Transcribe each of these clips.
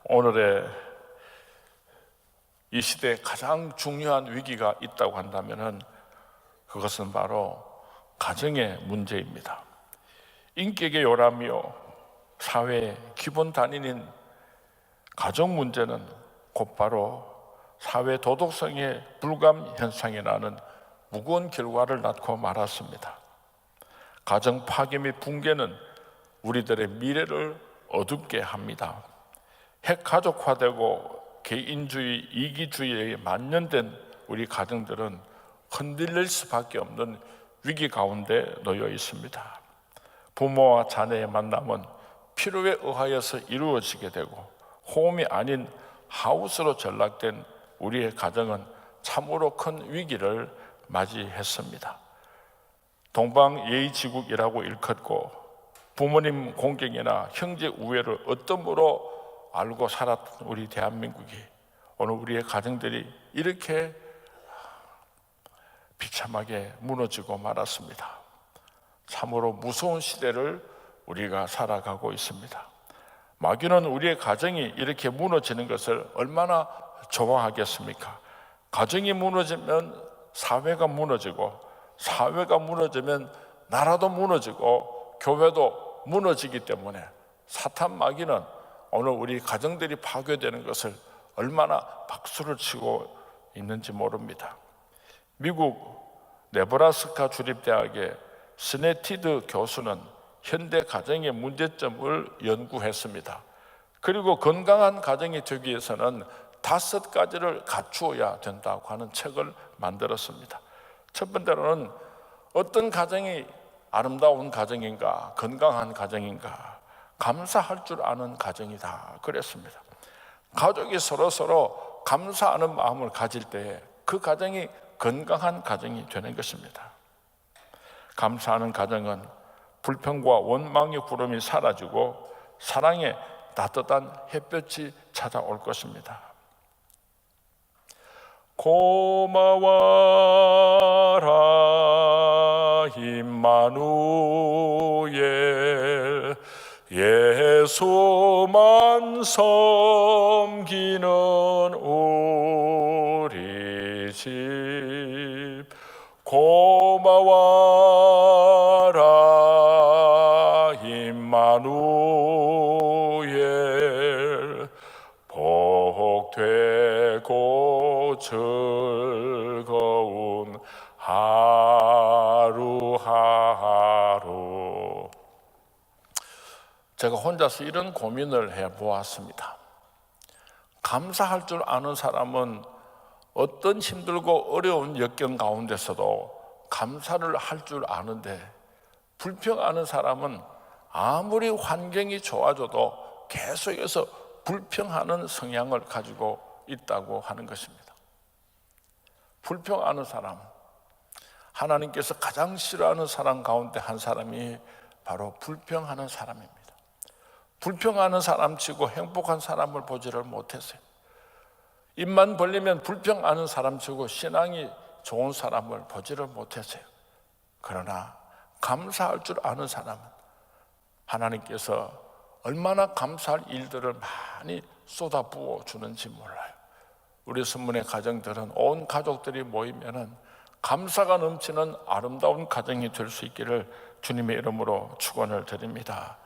오늘의 이 시대에 가장 중요한 위기가 있다고 한다면 그것은 바로 가정의 문제입니다. 인격의 요람이요 사회의 기본 단위인 가정 문제는 곧바로 사회 도덕성의 불감 현상이라는 무거운 결과를 낳고 말았습니다. 가정 파괴 및 붕괴는 우리들의 미래를 어둡게 합니다. 핵가족화되고 개인주의, 이기주의에 만연된 우리 가정들은 흔들릴 수밖에 없는 위기 가운데 놓여 있습니다. 부모와 자녀의 만남은 필요에 의하여서 이루어지게 되고 홈이 아닌 하우스로 전락된 우리의 가정은 참으로 큰 위기를 맞이했습니다. 동방예의지국이라고 일컫고 부모님 공경이나 형제 우애를 어떤 알고 살았던 우리 대한민국이 오늘 우리의 가정들이 이렇게 비참하게 무너지고 말았습니다. 참으로 무서운 시대를 우리가 살아가고 있습니다. 마귀는 우리의 가정이 이렇게 무너지는 것을 얼마나 좋아하겠습니까? 가정이 무너지면 사회가 무너지고, 사회가 무너지면 나라도 무너지고 교회도 무너지기 때문에 사탄 마귀는 오늘 우리 가정들이 파괴되는 것을 얼마나 박수를 치고 있는지 모릅니다. 미국 네브라스카 주립대학의 스네티드 교수는 현대 가정의 문제점을 연구했습니다. 그리고 건강한 가정이 되기 위해서는 5가지를 갖추어야 된다고 하는 책을 만들었습니다. 첫 번째로는 어떤 가정이 아름다운 가정인가, 건강한 가정인가, 감사할 줄 아는 가정이다 그랬습니다. 가족이 서로 감사하는 마음을 가질 때 그 가정이 건강한 가정이 되는 것입니다. 감사하는 가정은 불평과 원망의 구름이 사라지고 사랑의 따뜻한 햇볕이 찾아올 것입니다. 고마워라 임마누엘 예수만 섬기는 우리 집 고마워라 임마누엘 복되고 즐거운 하루하루. 제가 혼자서 이런 고민을 해보았습니다. 감사할 줄 아는 사람은 어떤 힘들고 어려운 역경 가운데서도 감사를 할 줄 아는데, 불평하는 사람은 아무리 환경이 좋아져도 계속해서 불평하는 성향을 가지고 있다고 하는 것입니다. 불평하는 사람, 하나님께서 가장 싫어하는 사람 가운데 한 사람이 바로 불평하는 사람입니다. 불평하는 사람치고 행복한 사람을 보지를 못했어요. 입만 벌리면 불평하는 사람치고 신앙이 좋은 사람을 보지를 못했어요. 그러나 감사할 줄 아는 사람은 하나님께서 얼마나 감사할 일들을 많이 쏟아부어 주는지 몰라요. 우리 선문의 가정들은 온 가족들이 모이면은 감사가 넘치는 아름다운 가정이 될 수 있기를 주님의 이름으로 축원을 드립니다.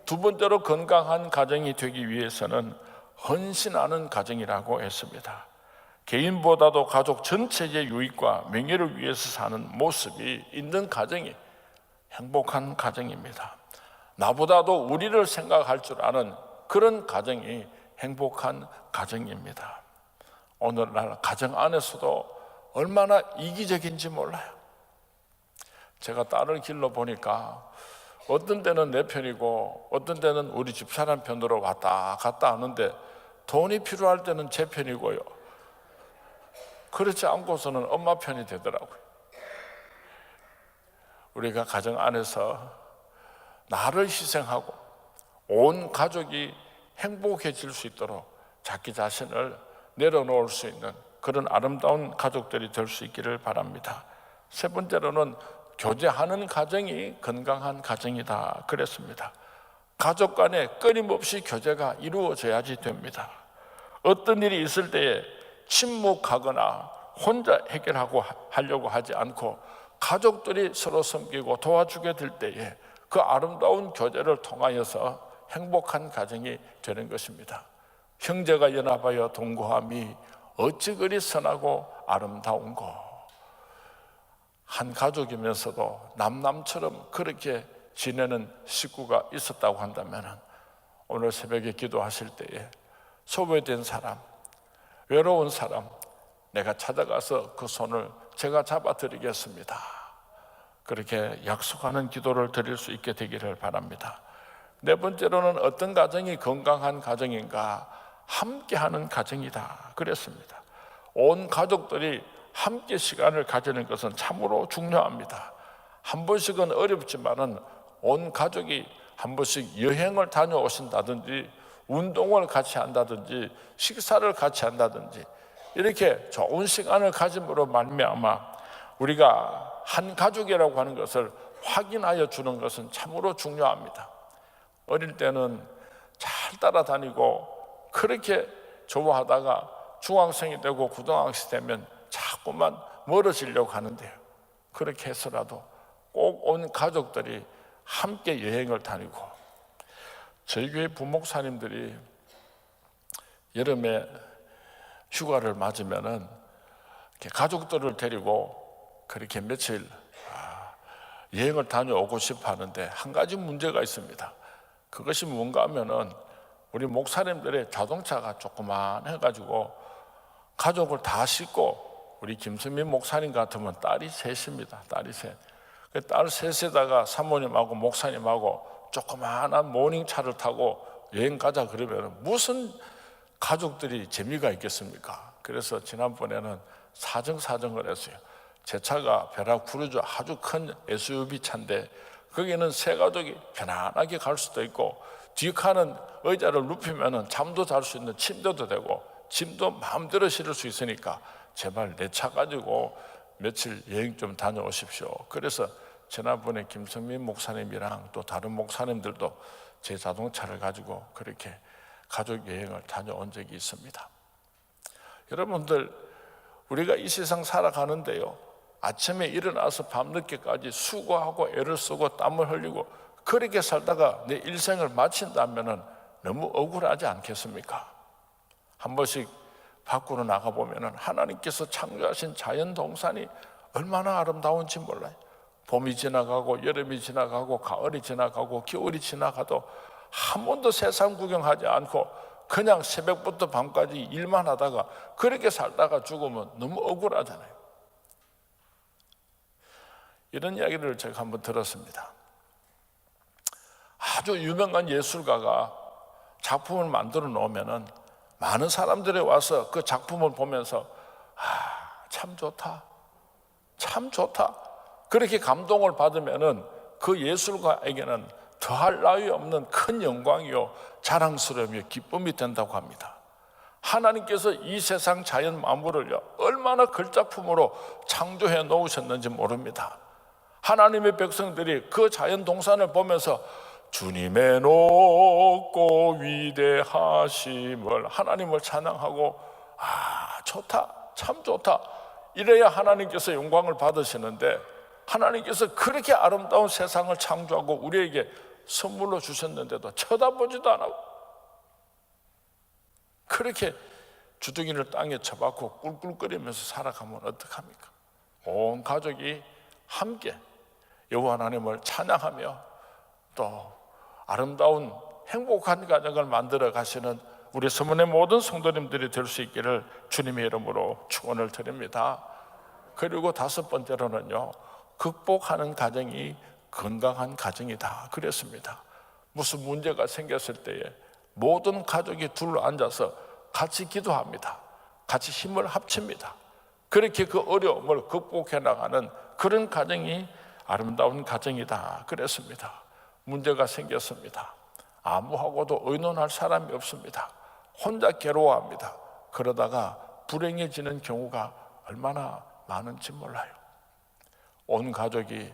두 번째로 건강한 가정이 되기 위해서는 헌신하는 가정이라고 했습니다. 개인보다도 가족 전체의 유익과 명예를 위해서 사는 모습이 있는 가정이 행복한 가정입니다. 나보다도 우리를 생각할 줄 아는 그런 가정이 행복한 가정입니다. 오늘날 가정 안에서도 얼마나 이기적인지 몰라요. 제가 딸을 길러보니까 어떤 때는 내 편이고 어떤 때는 우리 집사람 편으로 왔다 갔다 하는데 돈이 필요할 때는 제 편이고요. 그렇지 않고서는 엄마 편이 되더라고요. 우리가 가정 안에서 나를 희생하고 온 가족이 행복해질 수 있도록 자기 자신을 내려놓을 수 있는 그런 아름다운 가족들이 될 수 있기를 바랍니다. 세 번째로는 교제하는 가정이 건강한 가정이다 그랬습니다. 가족 간에 끊임없이 교제가 이루어져야지 됩니다. 어떤 일이 있을 때에 침묵하거나 혼자 하려고 하지 않고 가족들이 서로 섬기고 도와주게 될 때에 그 아름다운 교제를 통하여서 행복한 가정이 되는 것입니다. 형제가 연합하여 동거함이 어찌 그리 선하고 아름다운고. 한 가족이면서도 남남처럼 그렇게 지내는 식구가 있었다고 한다면 오늘 새벽에 기도하실 때에 소외된 사람, 외로운 사람, 내가 찾아가서 그 손을 제가 잡아드리겠습니다. 그렇게 약속하는 기도를 드릴 수 있게 되기를 바랍니다. 네 번째로는 어떤 가정이 건강한 가정인가? 함께하는 가정이다 그랬습니다. 온 가족들이 함께 시간을 가지는 것은 참으로 중요합니다. 한 번씩은 어렵지만은 온 가족이 한 번씩 여행을 다녀오신다든지 운동을 같이 한다든지 식사를 같이 한다든지 이렇게 좋은 시간을 가짐으로 말미암아 우리가 한 가족이라고 하는 것을 확인하여 주는 것은 참으로 중요합니다. 어릴 때는 잘 따라다니고 그렇게 좋아하다가 중학생이 되고 고등학생이 되면 자꾸만 멀어지려고 하는데요. 그렇게 해서라도 꼭 온 가족들이 함께 여행을 다니고, 저희 교회 부목사님들이 여름에 휴가를 맞으면은 가족들을 데리고 그렇게 며칠 여행을 다녀오고 싶어 하는데 한 가지 문제가 있습니다. 그것이 뭔가 하면은 우리 목사님들의 자동차가 조그만해가지고 가족을 다 싣고, 우리 김수민 목사님 같으면 딸이 셋입니다. 딸이 셋. 그 딸 셋에다가 사모님하고 목사님하고 조그만한 모닝차를 타고 여행 가자 그러면 무슨 가족들이 재미가 있겠습니까? 그래서 지난번에는 사정을 했어요. 제 차가 베라 크루즈 아주 큰 SUV 차인데 거기는 세 가족이 편안하게 갈 수도 있고 뒷칸은 의자를 눕히면 잠도 잘 수 있는 침대도 되고 짐도 마음대로 실을 수 있으니까 제발 내 차 가지고 며칠 여행 좀 다녀오십시오. 그래서 지난번에 김성민 목사님이랑 또 다른 목사님들도 제 자동차를 가지고 그렇게 가족 여행을 다녀온 적이 있습니다. 여러분들, 우리가 이 세상 살아가는데요, 아침에 일어나서 밤늦게까지 수고하고 애를 쓰고 땀을 흘리고 그렇게 살다가 내 일생을 마친다면 너무 억울하지 않겠습니까? 한 번씩 밖으로 나가보면 하나님께서 창조하신 자연 동산이 얼마나 아름다운지 몰라요. 봄이 지나가고 여름이 지나가고 가을이 지나가고 겨울이 지나가도 한 번도 세상 구경하지 않고 그냥 새벽부터 밤까지 일만 하다가 그렇게 살다가 죽으면 너무 억울하잖아요. 이런 이야기를 제가 한번 들었습니다. 아주 유명한 예술가가 작품을 만들어 놓으면은 많은 사람들이 와서 그 작품을 보면서 참 좋다, 참 좋다, 그렇게 감동을 받으면은 그 예술가에게는 더할 나위 없는 큰 영광이요 자랑스러움이요 기쁨이 된다고 합니다. 하나님께서 이 세상 자연 만물을요 얼마나 걸작품으로 창조해 놓으셨는지 모릅니다. 하나님의 백성들이 그 자연 동산을 보면서 주님의 높고 위대하심을, 하나님을 찬양하고 좋다, 참 좋다, 이래야 하나님께서 영광을 받으시는데, 하나님께서 그렇게 아름다운 세상을 창조하고 우리에게 선물로 주셨는데도 쳐다보지도 안 하고 그렇게 주둥이를 땅에 쳐박고 꿀꿀거리면서 살아가면 어떡합니까? 온 가족이 함께 여호와 하나님을 찬양하며 또 아름다운 행복한 가정을 만들어 가시는 우리 서문의 모든 성도님들이 될 수 있기를 주님의 이름으로 축원을 드립니다. 그리고 다섯 번째로는요, 극복하는 가정이 건강한 가정이다 그랬습니다. 무슨 문제가 생겼을 때에 모든 가족이 둘러앉아서 같이 기도합니다. 같이 힘을 합칩니다. 그렇게 그 어려움을 극복해 나가는 그런 가정이 아름다운 가정이다 그랬습니다. 문제가 생겼습니다. 아무하고도 의논할 사람이 없습니다. 혼자 괴로워합니다. 그러다가 불행해지는 경우가 얼마나 많은지 몰라요. 온 가족이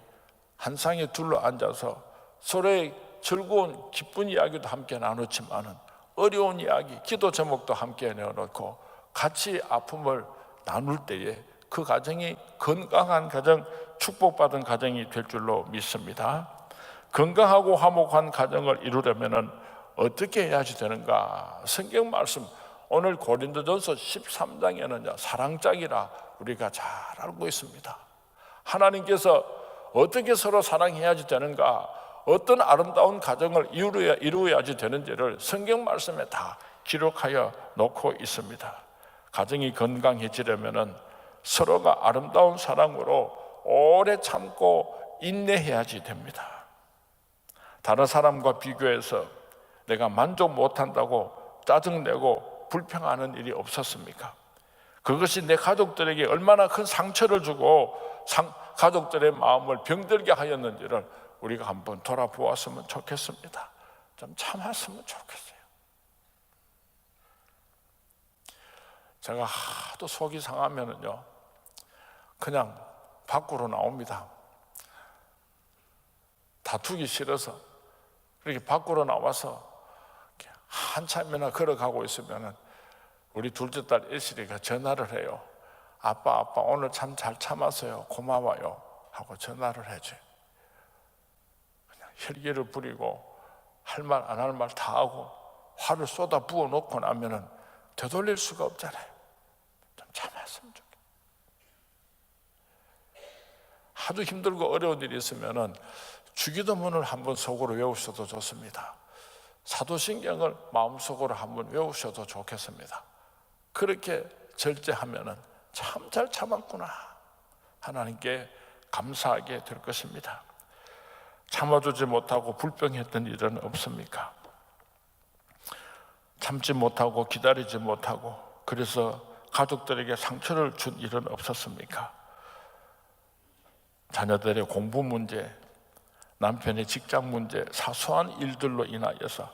한 상에 둘러앉아서 서로의 즐거운 기쁜 이야기도 함께 나눴지만은 어려운 이야기, 기도 제목도 함께 내어놓고 같이 아픔을 나눌 때에 그 가정이 건강한 가정, 축복받은 가정이 될 줄로 믿습니다. 건강하고 화목한 가정을 이루려면 어떻게 해야지 되는가? 성경 말씀 오늘 고린도전서 13장에는 사랑짝이라 우리가 잘 알고 있습니다. 하나님께서 어떻게 서로 사랑해야지 되는가, 어떤 아름다운 가정을 이루어야지 되는지를 성경 말씀에 다 기록하여 놓고 있습니다. 가정이 건강해지려면 서로가 아름다운 사랑으로 오래 참고 인내해야지 됩니다. 다른 사람과 비교해서 내가 만족 못한다고 짜증내고 불평하는 일이 없었습니까? 그것이 내 가족들에게 얼마나 큰 상처를 주고 가족들의 마음을 병들게 하였는지를 우리가 한번 돌아보았으면 좋겠습니다. 좀 참았으면 좋겠어요. 제가 하도 속이 상하면은요, 그냥 밖으로 나옵니다. 다투기 싫어서. 그렇게 밖으로 나와서 한참이나 걸어가고 있으면은 우리 둘째 딸 애슬이가 전화를 해요. 아빠 오늘 참 잘 참았어요. 고마워요. 하고 전화를 해줘요. 그냥 혈기를 부리고 할 말 안 할 말 다 하고 화를 쏟아 부어 놓고 나면은 되돌릴 수가 없잖아요. 좀 참았으면 좋겠어요. 하도 힘들고 어려운 일이 있으면은 주기도문을 한번 속으로 외우셔도 좋습니다. 사도신경을 마음속으로 한번 외우셔도 좋겠습니다. 그렇게 절제하면은 참 잘 참았구나, 하나님께 감사하게 될 것입니다. 참아주지 못하고 불평했던 일은 없습니까? 참지 못하고 기다리지 못하고 그래서 가족들에게 상처를 준 일은 없었습니까? 자녀들의 공부 문제, 남편의 직장 문제, 사소한 일들로 인하여서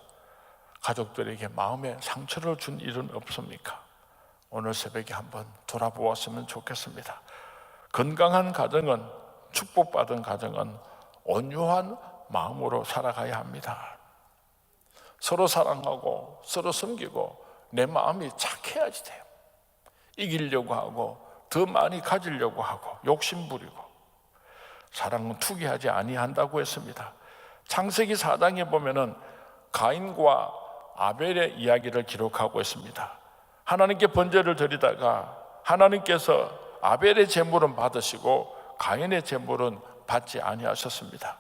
가족들에게 마음에 상처를 준 일은 없습니까? 오늘 새벽에 한번 돌아보았으면 좋겠습니다. 건강한 가정은, 축복받은 가정은 온유한 마음으로 살아가야 합니다. 서로 사랑하고 서로 섬기고 내 마음이 착해야지 돼요. 이기려고 하고 더 많이 가지려고 하고 욕심 부리고. 사랑은 투기하지 아니한다고 했습니다. 창세기 4장에 보면은 가인과 아벨의 이야기를 기록하고 있습니다. 하나님께 번제를 드리다가 하나님께서 아벨의 제물은 받으시고 가인의 제물은 받지 아니하셨습니다.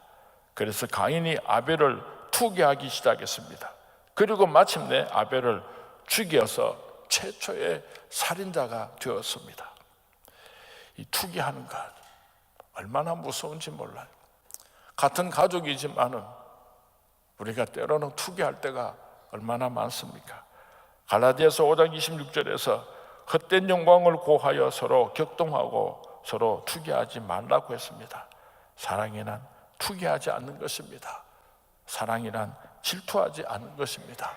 그래서 가인이 아벨을 투기하기 시작했습니다. 그리고 마침내 아벨을 죽여서 최초의 살인자가 되었습니다. 이 투기하는 것 얼마나 무서운지 몰라요. 같은 가족이지만은 우리가 때로는 투기할 때가 얼마나 많습니까? 갈라디아서 5장 26절에서 헛된 영광을 고하여 서로 격동하고 서로 투기하지 말라고 했습니다. 사랑이란 투기하지 않는 것입니다. 사랑이란 질투하지 않는 것입니다.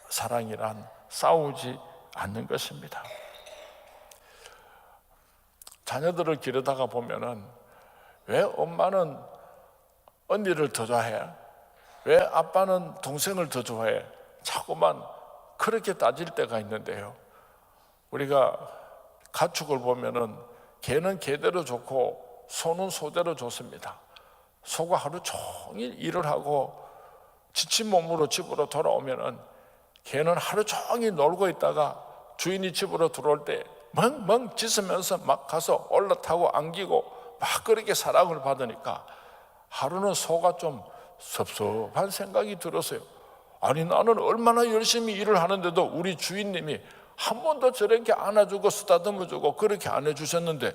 사랑이란 싸우지 않는 것입니다. 자녀들을 기르다가 보면은 왜 엄마는 언니를 더 좋아해? 왜 아빠는 동생을 더 좋아해? 자꾸만 그렇게 따질 때가 있는데요. 우리가 가축을 보면은 개는 개대로 좋고 소는 소대로 좋습니다. 소가 하루 종일 일을 하고 지친 몸으로 집으로 돌아오면은 개는 하루 종일 놀고 있다가 주인이 집으로 들어올 때 멍멍 짖으면서 막 가서 올라타고 안기고 막 그렇게 사랑을 받으니까 하루는 소가 좀 섭섭한 생각이 들었어요. 아니 나는 얼마나 열심히 일을 하는데도 우리 주인님이 한 번도 저렇게 안아주고 쓰다듬어주고 그렇게 안 해주셨는데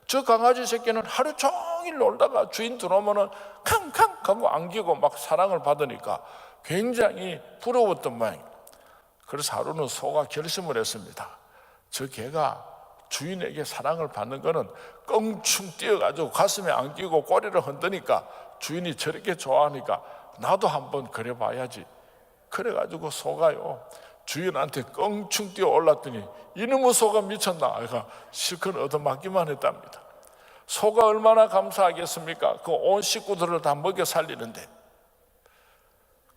저 강아지 새끼는 하루 종일 놀다가 주인 들어오면은 캉캉 하고 안기고 막 사랑을 받으니까 굉장히 부러웠던 모양입니다. 그래서 하루는 소가 결심을 했습니다. 저 개가 주인에게 사랑을 받는 거는 껑충 뛰어가지고 가슴에 안기고 꼬리를 흔드니까 주인이 저렇게 좋아하니까 나도 한번 그래 봐야지. 그래가지고 소가요 주인한테 껑충 뛰어 올랐더니 이놈의 소가 미쳤나 아이가 실컷 얻어맞기만 했답니다. 소가 얼마나 감사하겠습니까? 그 온 식구들을 다 먹여 살리는데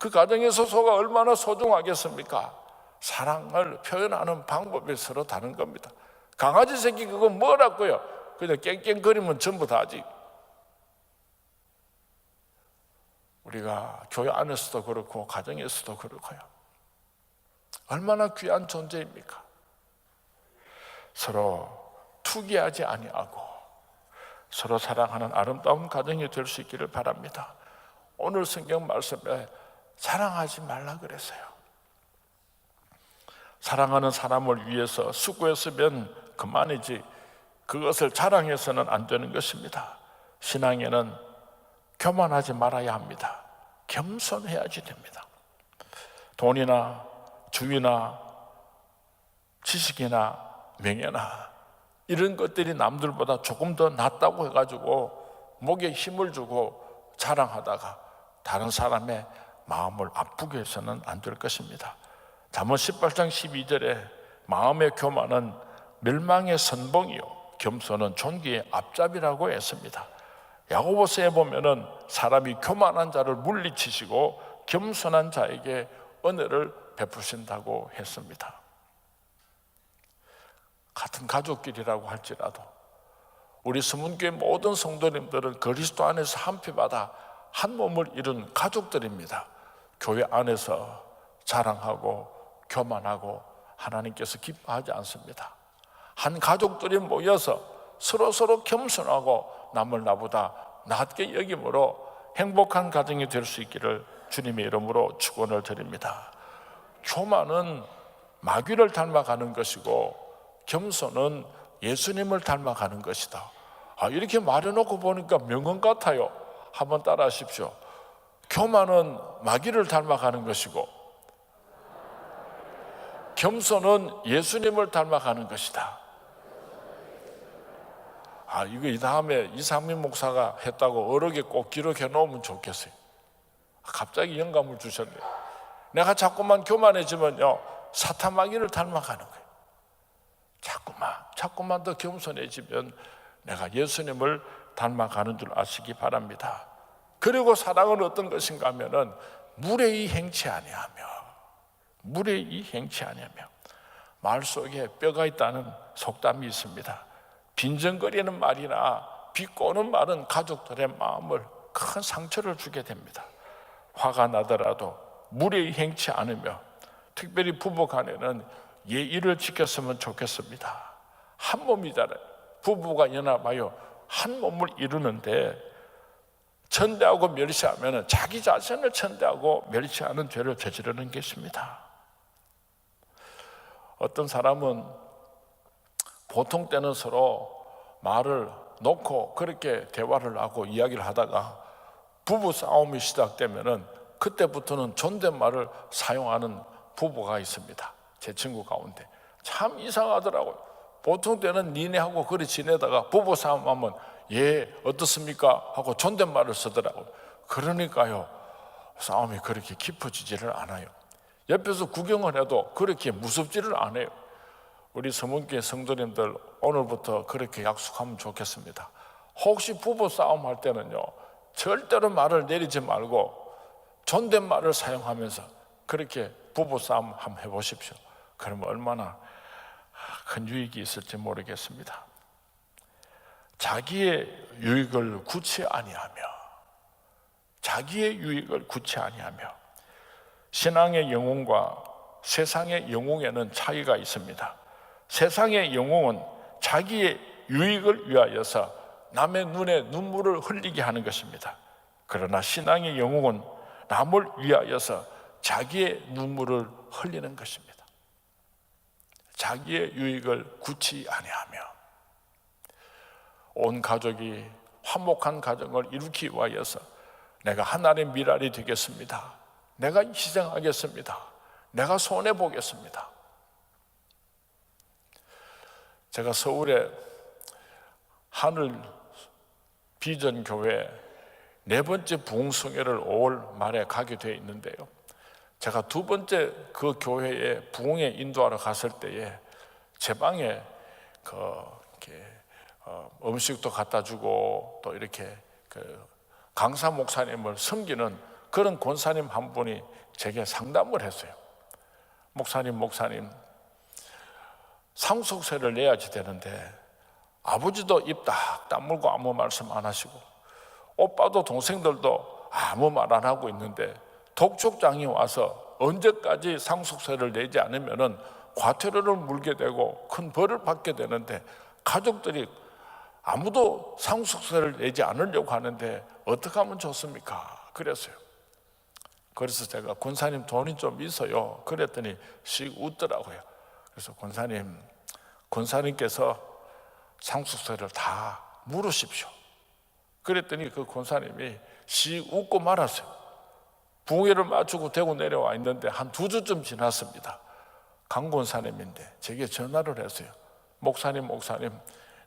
그 가정의 소소가 얼마나 소중하겠습니까? 사랑을 표현하는 방법이 서로 다른 겁니다. 강아지 새끼 그거 뭐라고요? 그냥 깽깽거리면 전부 다지. 우리가 교회 안에서도 그렇고 가정에서도 그렇고요. 얼마나 귀한 존재입니까? 서로 투기하지 아니하고 서로 사랑하는 아름다운 가정이 될 수 있기를 바랍니다. 오늘 성경 말씀에 자랑하지 말라 그랬어요. 사랑하는 사람을 위해서 수고했으면 그만이지 그것을 자랑해서는 안 되는 것입니다. 신앙에는 교만하지 말아야 합니다. 겸손해야지 됩니다. 돈이나 주위나 지식이나 명예나 이런 것들이 남들보다 조금 더 낫다고 해가지고 목에 힘을 주고 자랑하다가 다른 사람의 마음을 아프게 해서는 안 될 것입니다. 잠언 18장 12절에 마음의 교만은 멸망의 선봉이요 겸손은 존귀의 앞잡이라고 했습니다. 야고보서에 보면은 사람이 교만한 자를 물리치시고 겸손한 자에게 은혜를 베푸신다고 했습니다. 같은 가족끼리라고 할지라도 우리 서문교회 모든 성도님들은 그리스도 안에서 한 피바다 한 몸을 이룬 가족들입니다. 교회 안에서 자랑하고 교만하고 하나님께서 기뻐하지 않습니다. 한 가족들이 모여서 서로 겸손하고 남을 나보다 낮게 여김으로 행복한 가정이 될 수 있기를 주님의 이름으로 축원을 드립니다. 교만은 마귀를 닮아가는 것이고 겸손은 예수님을 닮아가는 것이다. 이렇게 말해놓고 보니까 명언 같아요. 한번 따라 하십시오. 교만은 마귀를 닮아가는 것이고 겸손은 예수님을 닮아가는 것이다. 이거 이 다음에 이상민 목사가 했다고 어록에 꼭 기록해 놓으면 좋겠어요. 갑자기 영감을 주셨네요. 내가 자꾸만 교만해지면요 사탄 마귀를 닮아가는 거예요. 자꾸만 더 겸손해지면 내가 예수님을 닮아가는 줄 아시기 바랍니다. 그리고 사랑은 어떤 것인가 하면은 무례히 행치 아니하며 말 속에 뼈가 있다는 속담이 있습니다. 빈정거리는 말이나 비꼬는 말은 가족들의 마음을 큰 상처를 주게 됩니다. 화가 나더라도 무례히 행치 않으며 특별히 부부 간에는 예의를 지켰으면 좋겠습니다. 한 몸이잖아요. 부부가 연합하여 한 몸을 이루는데 천대하고 멸시하면 자기 자신을 천대하고 멸시하는 죄를 저지르는 것입니다. 어떤 사람은 보통 때는 서로 말을 놓고 그렇게 대화를 하고 이야기를 하다가 부부 싸움이 시작되면은 그때부터는 존댓말을 사용하는 부부가 있습니다. 제 친구 가운데 참 이상하더라고요. 보통 때는 니네하고 그리 지내다가 부부 싸움하면 예 어떻습니까 하고 존댓말을 쓰더라고요. 그러니까요 싸움이 그렇게 깊어지지를 않아요. 옆에서 구경을 해도 그렇게 무섭지를 않아요. 우리 서문교회 성도님들 오늘부터 그렇게 약속하면 좋겠습니다. 혹시 부부 싸움 할 때는요 절대로 말을 내리지 말고 존댓말을 사용하면서 그렇게 부부 싸움 한번 해보십시오. 그러면 얼마나 큰 유익이 있을지 모르겠습니다. 자기의 유익을 구치 아니하며 신앙의 영웅과 세상의 영웅에는 차이가 있습니다. 세상의 영웅은 자기의 유익을 위하여서 남의 눈에 눈물을 흘리게 하는 것입니다. 그러나 신앙의 영웅은 남을 위하여서 자기의 눈물을 흘리는 것입니다. 자기의 유익을 구치 아니하며 온 가족이 화목한 가정을 이루기 위하여서 내가 하나님의 미랄이 되겠습니다. 내가 희생하겠습니다. 내가 손해보겠습니다. 제가 서울에 하늘 비전교회 4번째 부흥성회를 5월 말에 가게 되어 있는데요, 제가 2번째 그 교회에 부흥회 인도하러 갔을 때에 제 방에 음식도 갖다 주고 또 이렇게 강사 목사님을 섬기는 그런 권사님 한 분이 제게 상담을 했어요. 목사님 상속세를 내야지 되는데 아버지도 입 딱 다물고 아무 말씀 안 하시고 오빠도 동생들도 아무 말 안 하고 있는데 독촉장이 와서 언제까지 상속세를 내지 않으면 과태료를 물게 되고 큰 벌을 받게 되는데 가족들이 아무도 상속세를 내지 않으려고 하는데 어떻게 하면 좋습니까? 그랬어요. 그래서 제가 권사님 돈이 좀 있어요. 그랬더니 씩 웃더라고요. 그래서 권사님께서 상속세를 다 물으십시오. 그랬더니 그 권사님이 씩 웃고 말았어요. 부회를 마치고 대구 내려와 있는데 한 2주쯤 지났습니다. 강 권사님인데 제게 전화를 했어요. 목사님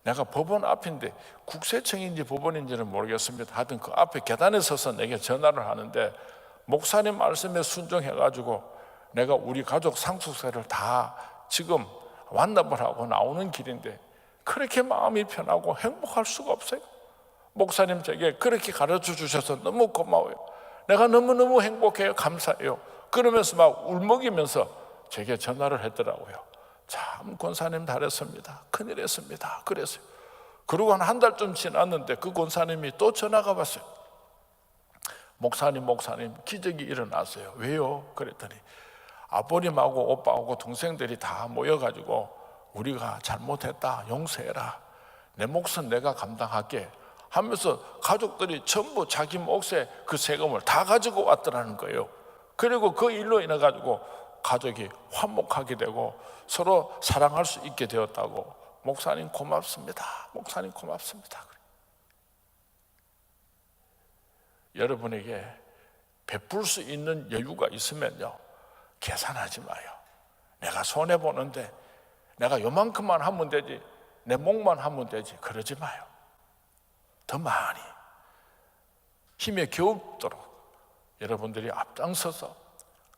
내가 법원 앞인데 국세청인지 법원인지는 모르겠습니다. 하여튼 그 앞에 계단에 서서 내게 전화를 하는데 목사님 말씀에 순종해가지고 내가 우리 가족 상속세를 다 지금 완납을 하고 나오는 길인데 그렇게 마음이 편하고 행복할 수가 없어요. 목사님 제게 그렇게 가르쳐 주셔서 너무 고마워요. 내가 너무너무 행복해요. 감사해요. 그러면서 막 울먹이면서 제게 전화를 했더라고요. 참 권사님 잘했습니다. 큰일 했습니다. 그랬어요. 그러고 한 달쯤 지났는데 그 권사님이 또 전화가 왔어요. 목사님 기적이 일어났어요. 왜요? 그랬더니 아버님하고 오빠하고 동생들이 다 모여가지고 우리가 잘못했다 용서해라, 내 몫은 내가 감당할게 하면서 가족들이 전부 자기 몫의 그 세금을 다 가지고 왔더라는 거예요. 그리고 그 일로 인해 가지고 가족이 화목하게 되고 서로 사랑할 수 있게 되었다고. 목사님 고맙습니다. 목사님 고맙습니다. 여러분에게 베풀 수 있는 여유가 있으면요, 계산하지 마요. 내가 손해보는데 내가 요만큼만 하면 되지, 내 몫만 하면 되지, 그러지 마요. 더 많이 힘에 겨웁도록 여러분들이 앞장서서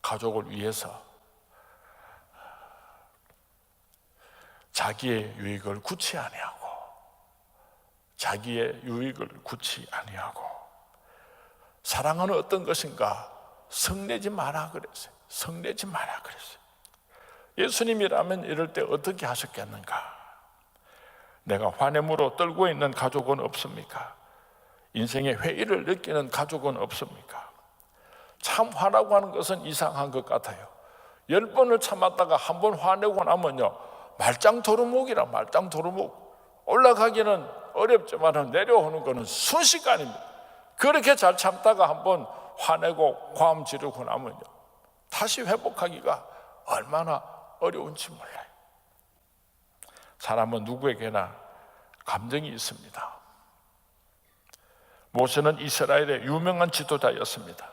가족을 위해서 자기의 유익을 구치 아니하고 사랑은 어떤 것인가? 성내지 마라 그랬어요. 성내지 마라 그랬어요. 예수님이라면 이럴 때 어떻게 하셨겠는가? 내가 환애물로 떨고 있는 가족은 없습니까? 인생의 회의를 느끼는 가족은 없습니까? 참 화나고 하는 것은 이상한 것 같아요. 10번을 참았다가 한 번 화내고 나면요, 말짱도루묵이라. 말짱도루묵. 올라가기는 어렵지만 내려오는 것은 순식간입니다. 그렇게 잘 참다가 한 번 화내고 과음 지르고 나면요, 다시 회복하기가 얼마나 어려운지 몰라요. 사람은 누구에게나 감정이 있습니다. 모세는 이스라엘의 유명한 지도자였습니다.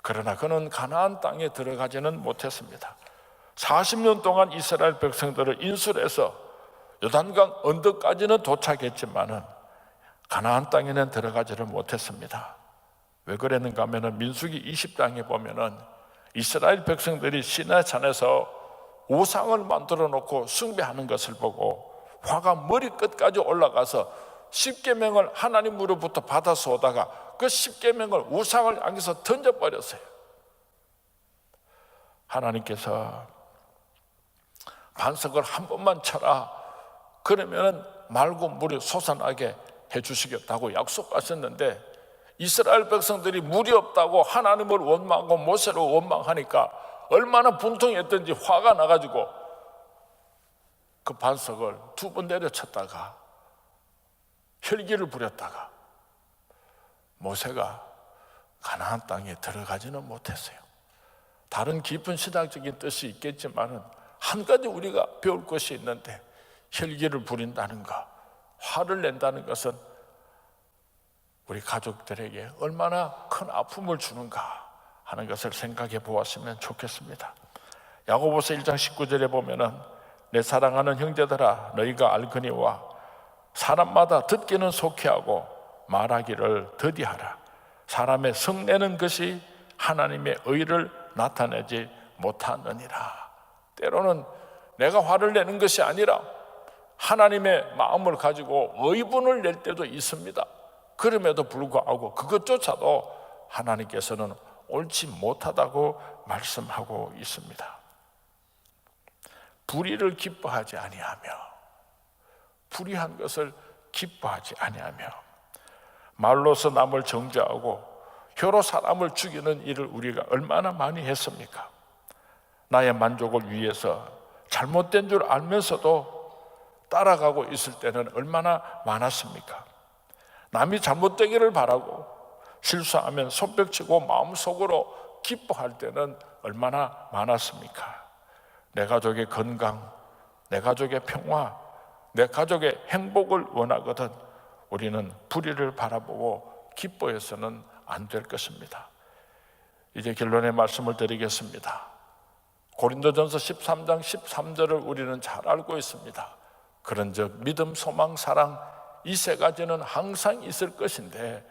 그러나 그는 가나안 땅에 들어가지는 못했습니다. 40년 동안 이스라엘 백성들을 인술해서 요단강 언덕까지는 도착했지만은 가나안 땅에는 들어가지를 못했습니다. 왜 그랬는가 하면은 민수기 20장에 보면은 이스라엘 백성들이 시내산에서 우상을 만들어 놓고 숭배하는 것을 보고 화가 머리끝까지 올라가서 십계명을 하나님으로부터 받아서 오다가 그 십계명을 우상을 향해서 던져버렸어요. 하나님께서 반석을 한 번만 쳐라, 그러면 맑고 물이 솟아나게 해주시겠다고 약속하셨는데 이스라엘 백성들이 물이 없다고 하나님을 원망하고 모세를 원망하니까 얼마나 분통했던지 화가 나가지고 그 반석을 2번 내려쳤다가 혈기를 부렸다가 모세가 가나안 땅에 들어가지는 못했어요. 다른 깊은 신학적인 뜻이 있겠지만은 한 가지 우리가 배울 것이 있는데, 혈기를 부린다는 것, 화를 낸다는 것은 우리 가족들에게 얼마나 큰 아픔을 주는가 하는 것을 생각해 보았으면 좋겠습니다. 야고보서 1장 19절에 보면은 내 사랑하는 형제들아 너희가 알거니와 사람마다 듣기는 속히 하고 말하기를 더디하라. 사람의 성내는 것이 하나님의 의를 나타내지 못하느니라. 때로는 내가 화를 내는 것이 아니라 하나님의 마음을 가지고 의분을 낼 때도 있습니다. 그럼에도 불구하고 그것조차도 하나님께서는 옳지 못하다고 말씀하고 있습니다. 불의를 기뻐하지 아니하며, 불의한 것을 기뻐하지 아니하며, 말로서 남을 정죄하고 혀로 사람을 죽이는 일을 우리가 얼마나 많이 했습니까? 나의 만족을 위해서 잘못된 줄 알면서도 따라가고 있을 때는 얼마나 많았습니까? 남이 잘못되기를 바라고 실수하면 손뼉치고 마음속으로 기뻐할 때는 얼마나 많았습니까? 내 가족의 건강, 내 가족의 평화, 내 가족의 행복을 원하거든 우리는 불의를 바라보고 기뻐해서는 안 될 것입니다. 이제 결론의 말씀을 드리겠습니다. 고린도전서 13장 13절을 우리는 잘 알고 있습니다. 그런즉 믿음, 소망, 사랑 이 세 가지는 항상 있을 것인데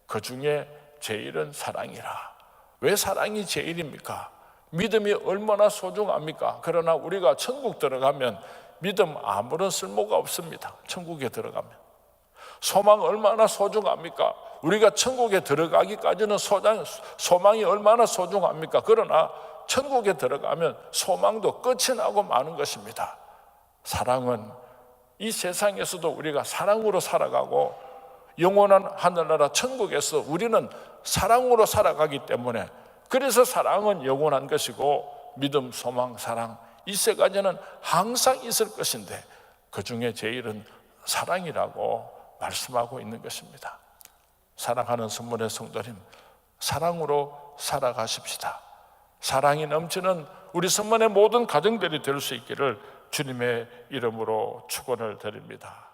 그 중에 제일은 사랑이라. 왜 사랑이 제일입니까? 믿음이 얼마나 소중합니까? 그러나 우리가 천국 들어가면 믿음 아무런 쓸모가 없습니다. 천국에 들어가면. 소망 얼마나 소중합니까? 우리가 천국에 들어가기까지는 소망이 얼마나 소중합니까? 그러나 천국에 들어가면 소망도 끝이 나고 마는 것입니다. 사랑은 이 세상에서도 우리가 사랑으로 살아가고 영원한 하늘나라 천국에서 우리는 사랑으로 살아가기 때문에, 그래서 사랑은 영원한 것이고 믿음, 소망, 사랑 이 세 가지는 항상 있을 것인데 그 중에 제일은 사랑이라고 말씀하고 있는 것입니다. 사랑하는 성문의 성도님, 사랑으로 살아가십시다. 사랑이 넘치는 우리 성문의 모든 가정들이 될 수 있기를 주님의 이름으로 축원을 드립니다.